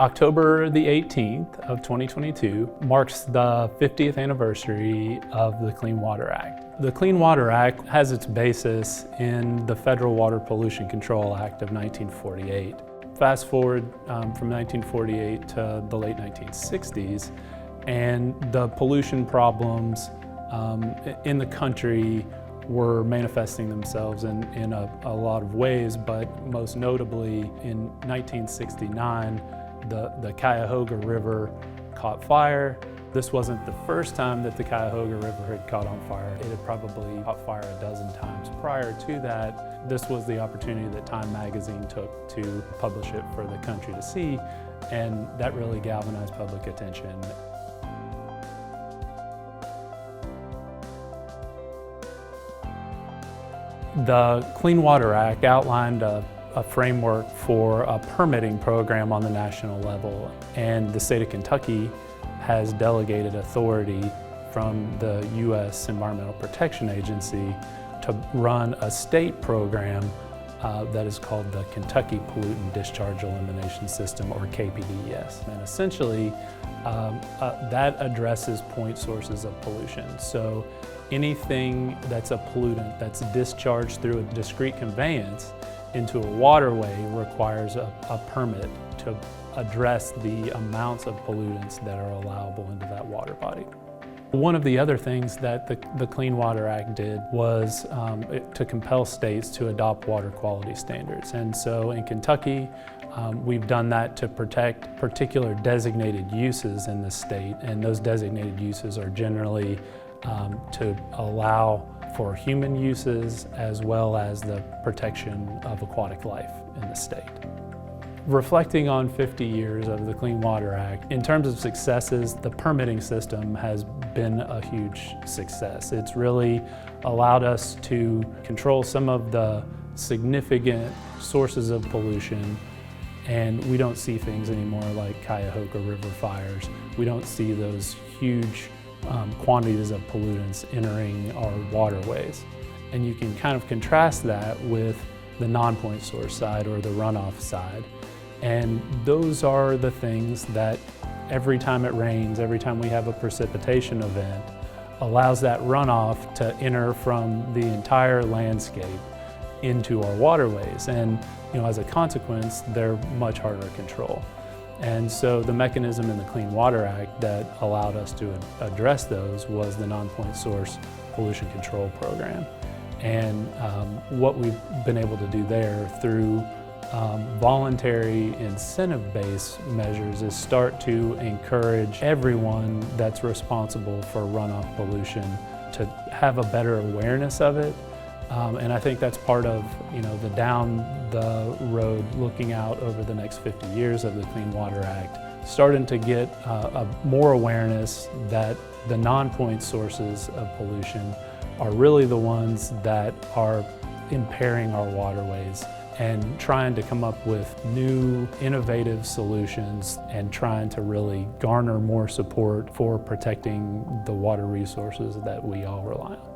October the 18th of 2022 marks the 50th anniversary of the Clean Water Act. The Clean Water Act has its basis in the Federal Water Pollution Control Act of 1948. Fast forward from 1948 to the late 1960s, and the pollution problems in the country were manifesting themselves in a lot of ways, but most notably in 1969, the Cuyahoga River caught fire. This wasn't the first time that the Cuyahoga River had caught on fire. It had probably caught fire a dozen times prior to that. This was the opportunity that Time magazine took to publish it for the country to see, and that really galvanized public attention. The Clean Water Act outlined a framework for a permitting program on the national level, and the state of Kentucky has delegated authority from the U.S. Environmental Protection Agency to run a state program that is called the Kentucky Pollutant Discharge Elimination System, or KPDES. And essentially, that addresses point sources of pollution. So anything that's a pollutant that's discharged through a discrete conveyance into a waterway requires a permit to address the amounts of pollutants that are allowable into that water body. One of the other things that the Clean Water Act did was to compel states to adopt water quality standards. And so in Kentucky, we've done that to protect particular designated uses in the state, and those designated uses are generally to allow for human uses as well as the protection of aquatic life in the state. Reflecting on 50 years of the Clean Water Act, in terms of successes, the permitting system has been a huge success. It's really allowed us to control some of the significant sources of pollution, and we don't see things anymore like Cuyahoga River fires. We don't see those huge quantities of pollutants entering our waterways. And you can kind of contrast that with the non-point source side, or the runoff side. And those are the things that every time it rains, every time we have a precipitation event, allows that runoff to enter from the entire landscape into our waterways. And as a consequence, they're much harder to control. And so the mechanism in the Clean Water Act that allowed us to address those was the non-point source pollution control program. And what we've been able to do there through voluntary incentive-based measures is start to encourage everyone that's responsible for runoff pollution to have a better awareness of it. And I think that's part of the down the road, looking out over the next 50 years of the Clean Water Act, starting to get more awareness that the non-point sources of pollution are really the ones that are impairing our waterways, and trying to come up with new innovative solutions and trying to really garner more support for protecting the water resources that we all rely on.